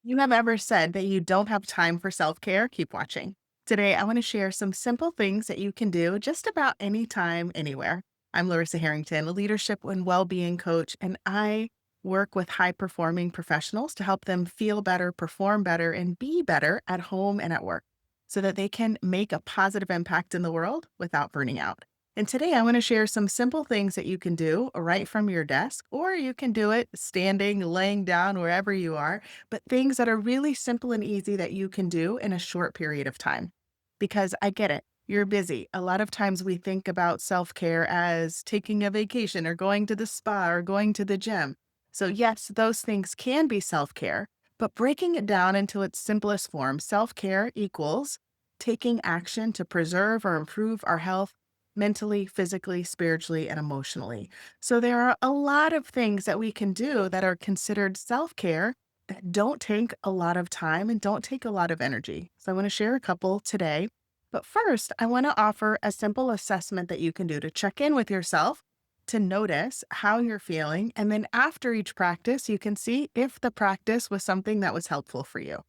You have ever said that you don't have time for self care? Keep watching. Today, I want to share some simple things that you can do just about anytime, anywhere. I'm Larisa Harrington, a leadership and well being coach, and I work with high performing professionals to help them feel better, perform better, and be better at home and at work so that they can make a positive impact in the world without burning out. And today, I want to share some simple things that you can do right from your desk, or you can do it standing, laying down, wherever you are, but things that are really simple and easy that you can do in a short period of time. Because I get it, you're busy. A lot of times we think about self care as taking a vacation or going to the spa or going to the gym. So, yes, those things can be self care, but breaking it down into its simplest form, self care equals taking action to preserve or improve our health mentally, physically, spiritually, and emotionally. So there are a lot of things that we can do that are considered self care that don't take a lot of time and don't take a lot of energy. So I want to share a couple today. But first, I want to offer a simple assessment that you can do to check in with yourself, to notice how you're feeling. And then after each practice, you can see if the practice was something that was helpful for you.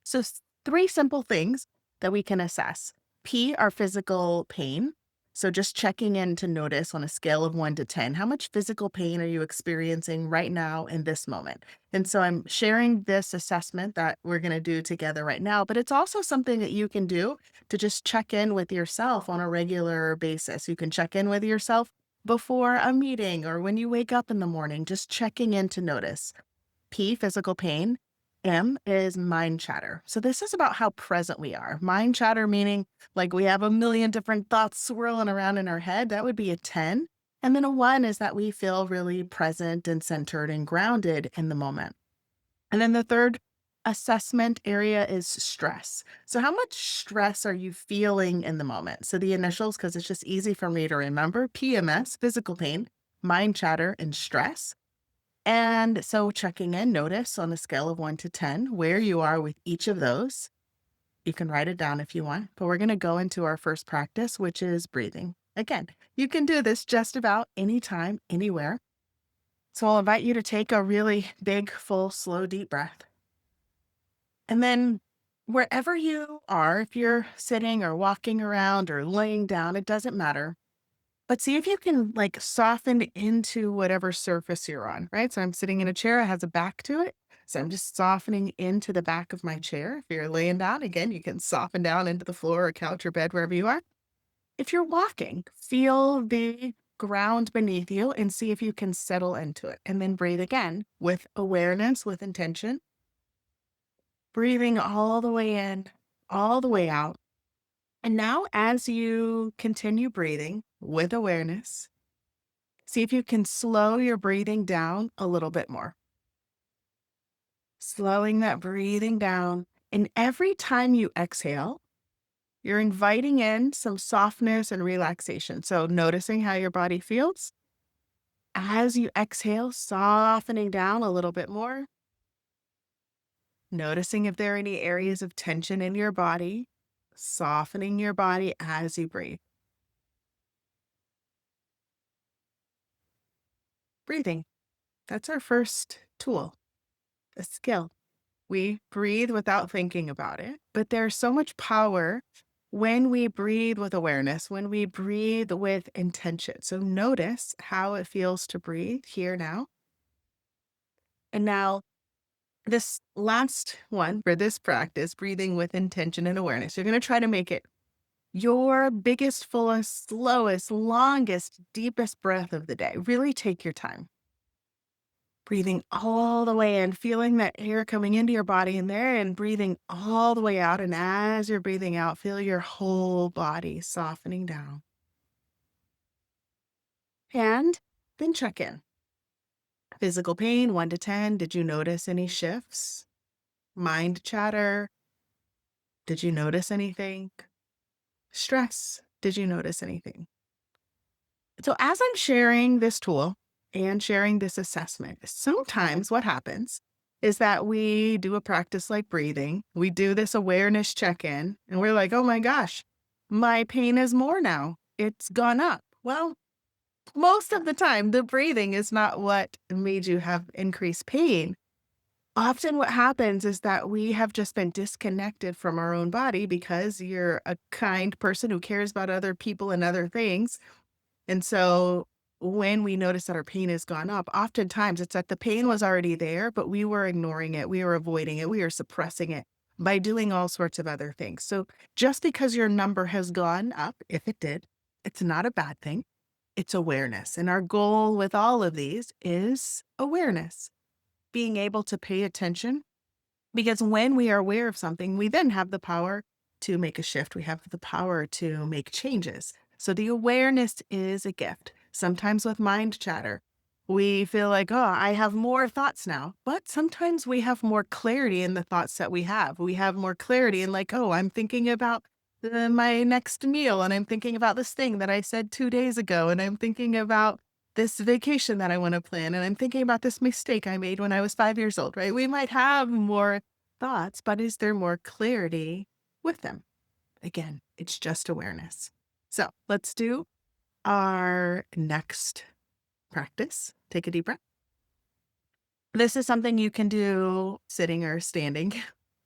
So, three simple things that we can assess. P, our physical pain. So, just checking in to notice on a scale of 1 to 10, how much physical pain are you experiencing right now in this moment? And so, I'm sharing this assessment that we're going to do together right now, but it's also something that you can do to just check in with yourself on a regular basis. You can check in with yourself before a meeting or when you wake up in the morning, just checking in to notice. P, physical pain. M is mind chatter. So this is about how present we are. Mind chatter meaning like we have a million different thoughts swirling around in our head. That would be a 10. And then a 1 is that we feel really present and centered and grounded in the moment. And then the third assessment area is stress. So how much stress are you feeling in the moment? So the initials, because it's just easy for me to remember, PMS, physical pain, mind chatter, and stress. And so checking in, notice on a scale of 1 to 10 where you are with each of those. You can write it down if you want, but we're going to go into our first practice, which is breathing. Again, you can do this just about anytime, anywhere. So I'll invite you to take a really big, full, slow, deep breath. And then wherever you are, if you're sitting or walking around or laying down, it doesn't matter. But see if you can like soften into whatever surface you're on, right? So I'm sitting in a chair, it has a back to it. So I'm just softening into the back of my chair. If you're laying down, again, you can soften down into the floor or couch or bed, wherever you are. If you're walking, feel the ground beneath you and see if you can settle into it. And then breathe again with awareness, with intention, breathing all the way in, all the way out. And now, as you continue breathing with awareness, see if you can slow your breathing down a little bit more. Slowing that breathing down. And every time you exhale, you're inviting in some softness and relaxation. So, noticing how your body feels. As you exhale, softening down a little bit more. Noticing if there are any areas of tension in your body. Softening your body as you breathe. Breathing. That's our first tool, a skill. We breathe without thinking about it, but there's so much power when we breathe with awareness, when we breathe with intention. So notice how it feels to breathe here now. And now, this last one for this practice, breathing with intention and awareness, you're going to try to make it your biggest, fullest, slowest, longest, deepest breath of the day. Really take your time. Breathing all the way in, feeling that air coming into your body in there and breathing all the way out. And as you're breathing out, feel your whole body softening down. And then check in. Physical pain, 1 to 10. Did you notice any shifts? Mind chatter. Did you notice anything? Stress. Did you notice anything? So as I'm sharing this tool and sharing this assessment, sometimes what happens is that we do a practice like breathing. We do this awareness check-in and we're like, oh my gosh, my pain is more now. It's gone up. Well, most of the time, the breathing is not what made you have increased pain. Often what happens is that we have just been disconnected from our own body because you're a kind person who cares about other people and other things. And so when we notice that our pain has gone up, oftentimes it's that the pain was already there, but we were ignoring it, we were avoiding it, we were suppressing it by doing all sorts of other things. So just because your number has gone up, if it did, it's not a bad thing. It's awareness. And our goal with all of these is awareness, being able to pay attention, because when we are aware of something, we then have the power to make a shift. We have the power to make changes. So the awareness is a gift. Sometimes with mind chatter, we feel like, oh, I have more thoughts now. But sometimes we have more clarity in the thoughts that we have. We have more clarity in, like, oh, I'm thinking about my next meal, and I'm thinking about this thing that I said 2 days ago, and I'm thinking about this vacation that I want to plan, and I'm thinking about this mistake I made when I was 5 years old, right? We might have more thoughts, but is there more clarity with them? Again, it's just awareness. So let's do our next practice. Take a deep breath. This is something you can do sitting or standing.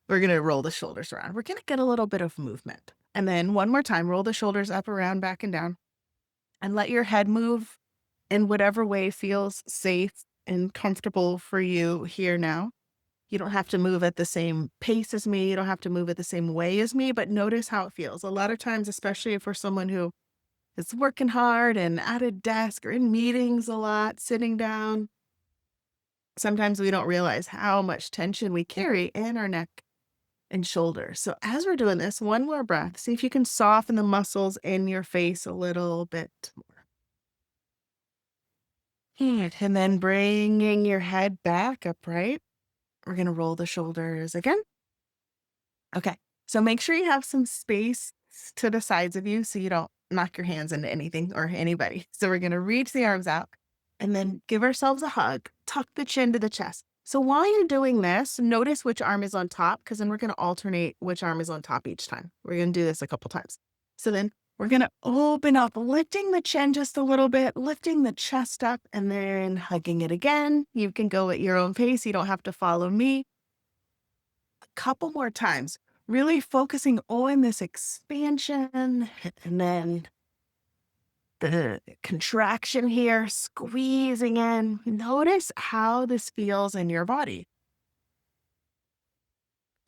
We're going to roll the shoulders around. We're going to get a little bit of movement. And then one more time, roll the shoulders up, around, back, and down, and let your head move in whatever way feels safe and comfortable for you here now. You don't have to move at the same pace as me. You don't have to move at the same way as me, but notice how it feels. A lot of times, especially if we're someone who is working hard and at a desk or in meetings a lot, sitting down, sometimes we don't realize how much tension we carry in our neck and shoulders. So as we're doing this, one more breath. See if you can soften the muscles in your face a little bit more. Good. And then bringing your head back upright. We're going to roll the shoulders again. Okay. So make sure you have some space to the sides of you so you don't knock your hands into anything or anybody. So we're going to reach the arms out and then give ourselves a hug. Tuck the chin to the chest. So while you're doing this, notice which arm is on top, because then we're going to alternate which arm is on top each time. We're going to do this a couple times. So then we're going to open up, lifting the chin just a little bit, lifting the chest up, and then hugging it again. You can go at your own pace. You don't have to follow me. A couple more times, really focusing on this expansion, and then the contraction here, squeezing in. Notice how this feels in your body.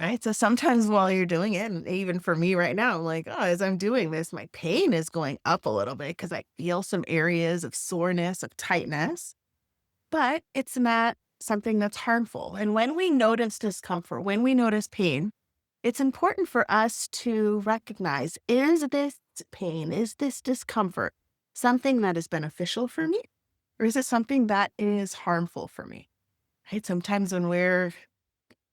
Right. So sometimes while you're doing it, and even for me right now, I'm like, oh, as I'm doing this, my pain is going up a little bit because I feel some areas of soreness, of tightness, but it's not something that's harmful. And when we notice discomfort, when we notice pain, it's important for us to recognize, is this pain, is this discomfort something that is beneficial for me? Or is it something that is harmful for me? Right? Sometimes when we're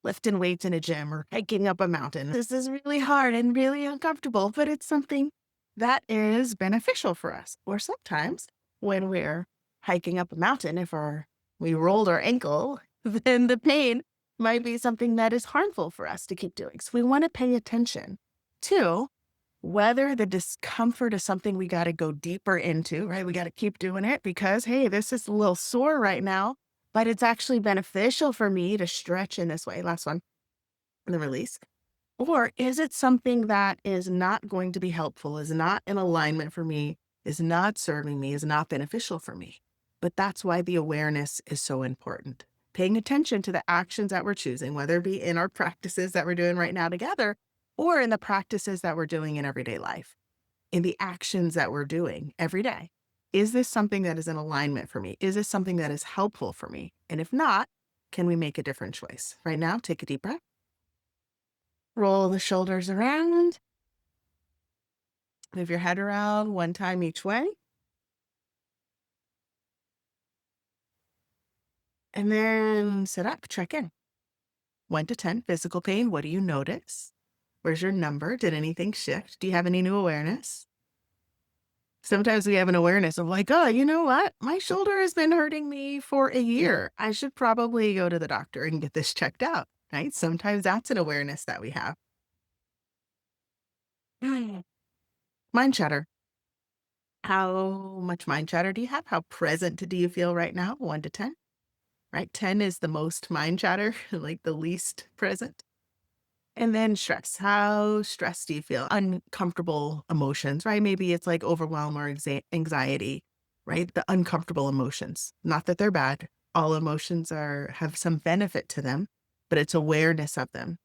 lifting weights in a gym or hiking up a mountain, this is really hard and really uncomfortable, but it's something that is beneficial for us. Or sometimes when we're hiking up a mountain, if we rolled our ankle, then the pain might be something that is harmful for us to keep doing. So we want to pay attention to whether the discomfort is something we got to go deeper into, right? We got to keep doing it because, hey, this is a little sore right now, but it's actually beneficial for me to stretch in this way. Last one, the release. Or is it something that is not going to be helpful, is not in alignment for me, is not serving me, is not beneficial for me? But that's why the awareness is so important. Paying attention to the actions that we're choosing, whether it be in our practices that we're doing right now together, or in the practices that we're doing in everyday life, in the actions that we're doing every day. Is this something that is in alignment for me? Is this something that is helpful for me? And if not, can we make a different choice? Right now, take a deep breath. Roll the shoulders around. Move your head around one time each way. And then sit up, check in. 1 to 10, physical pain. What do you notice? Where's your number? Did anything shift? Do you have any new awareness? Sometimes we have an awareness of like, oh, you know what? My shoulder has been hurting me for a year. I should probably go to the doctor and get this checked out, right? Sometimes that's an awareness that we have. Mm. Mind chatter. How much mind chatter do you have? How present do you feel right now? 1 to 10. right? 10 is the most mind chatter, like the least present. And then stress. How stressed do you feel? Uncomfortable emotions, right? Maybe it's like overwhelm or anxiety, right? The uncomfortable emotions. Not that they're bad. All emotions have some benefit to them, but it's awareness of them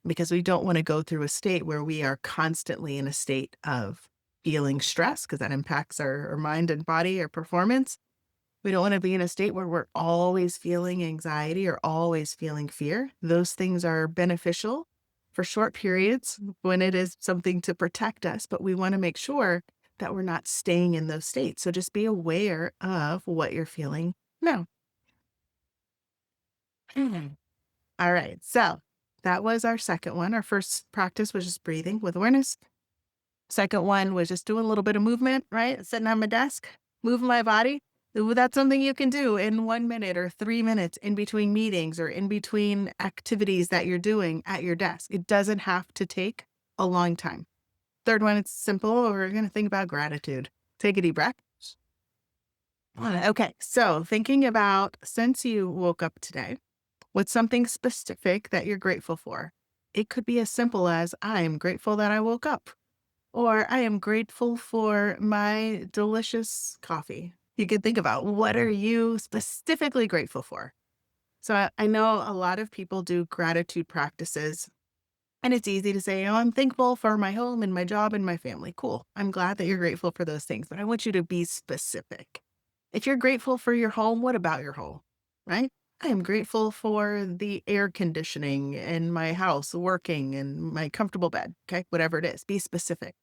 because we don't want to go through a state where we are constantly in a state of feeling stress because that impacts our mind and body, our performance. We don't want to be in a state where we're always feeling anxiety or always feeling fear. Those things are beneficial for short periods when it is something to protect us, but we want to make sure that we're not staying in those states. So just be aware of what you're feeling now. Mhm. All right. So that was our second one. Our first practice was just breathing with awareness. Second one was just doing a little bit of movement, right? Sitting on my desk, moving my body. Ooh, that's something you can do in 1 minute or 3 minutes in between meetings or in between activities that you're doing at your desk. It doesn't have to take a long time. Third one, it's simple. We're going to think about gratitude. Take a deep breath. Okay. So thinking about since you woke up today, what's something specific that you're grateful for? It could be as simple as I'm grateful that I woke up. Or I am grateful for my delicious coffee. You can think about what are you specifically grateful for? So I know a lot of people do gratitude practices, and it's easy to say, oh, I'm thankful for my home and my job and my family. Cool. I'm glad that you're grateful for those things, but I want you to be specific. If you're grateful for your home, what about your home? Right? I am grateful for the air conditioning in my house working and my comfortable bed. Okay. Whatever it is, be specific.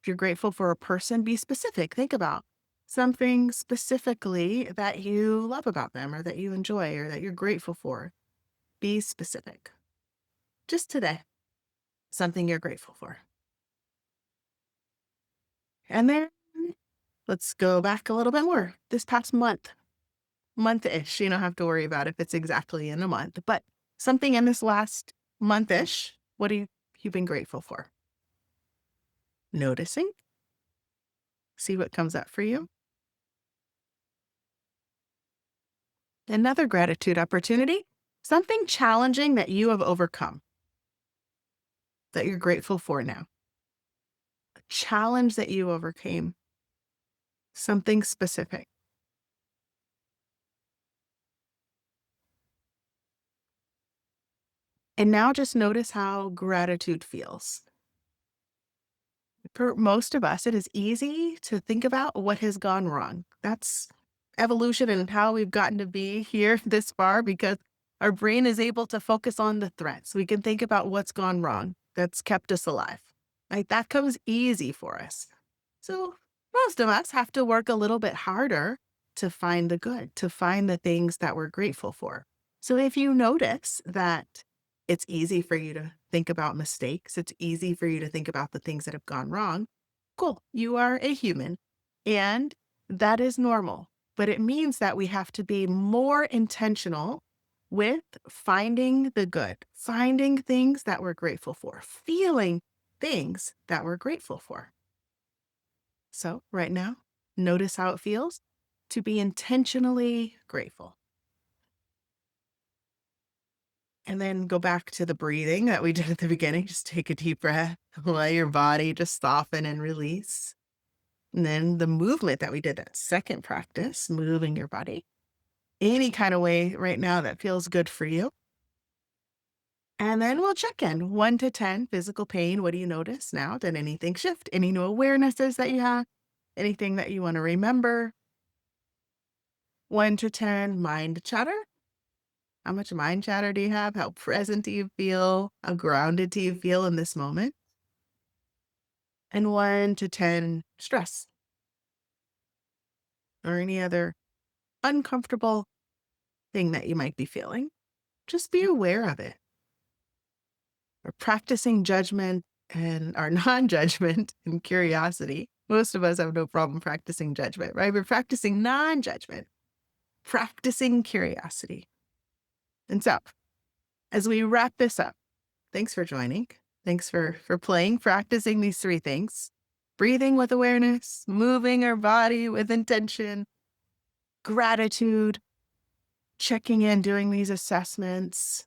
If you're grateful for a person, be specific. Think about something specifically that you love about them or that you enjoy or that you're grateful for. Be specific. Just today, something you're grateful for. And then let's go back a little bit more. This past month-ish, you don't have to worry about if it's exactly in a month, but something in this last month-ish, what have you been grateful for? Noticing, see what comes up for you. Another gratitude opportunity, something challenging that you have overcome that you're grateful for now. A challenge that you overcame, something specific. And now just notice how gratitude feels. For most of us, it is easy to think about what has gone wrong. That's evolution and how we've gotten to be here this far because our brain is able to focus on the threats. We can think about what's gone wrong that's kept us alive. Right? That comes easy for us. So most of us have to work a little bit harder to find the good, to find the things that we're grateful for. So if you notice that it's easy for you to think about mistakes, it's easy for you to think about the things that have gone wrong, cool. You are a human and that is normal. But it means that we have to be more intentional with finding the good, finding things that we're grateful for, feeling things that we're grateful for. So, right now, notice how it feels to be intentionally grateful. And then go back to the breathing that we did at the beginning. Just take a deep breath, let your body just soften and release. And then the movement that we did that second practice, moving your body any kind of way right now that feels good for you. And then we'll check in 1 to 10 physical pain. What do you notice now? Did anything shift? Any new awarenesses that you have? Anything that you want to remember? 1 to 10 mind chatter. How much mind chatter do you have? How present do you feel? How grounded do you feel in this moment? And 1 to 10 stress or any other uncomfortable thing that you might be feeling. Just be aware of it. We're practicing judgment and our non-judgment and curiosity. Most of us have no problem practicing judgment, right? We're practicing non-judgment, practicing curiosity. And so as we wrap this up, thanks for joining. Thanks for playing, practicing these three things. Breathing with awareness, moving our body with intention, gratitude, checking in, doing these assessments.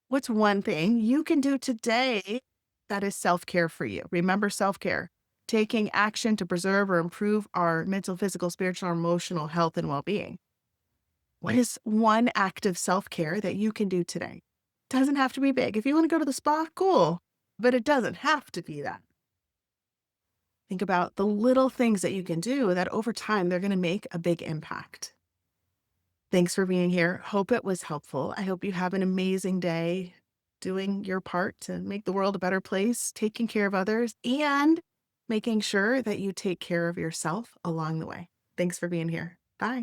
What's one thing you can do today that is self care for you? Remember self care, taking action to preserve or improve our mental, physical, spiritual, or emotional health and well being. What is one act of self care that you can do today? Doesn't have to be big. If you want to go to the spa, cool, but it doesn't have to be that. Think about the little things that you can do that over time they're going to make a big impact. Thanks for being here. Hope it was helpful. I hope you have an amazing day doing your part to make the world a better place, taking care of others, and making sure that you take care of yourself along the way. Thanks for being here. Bye.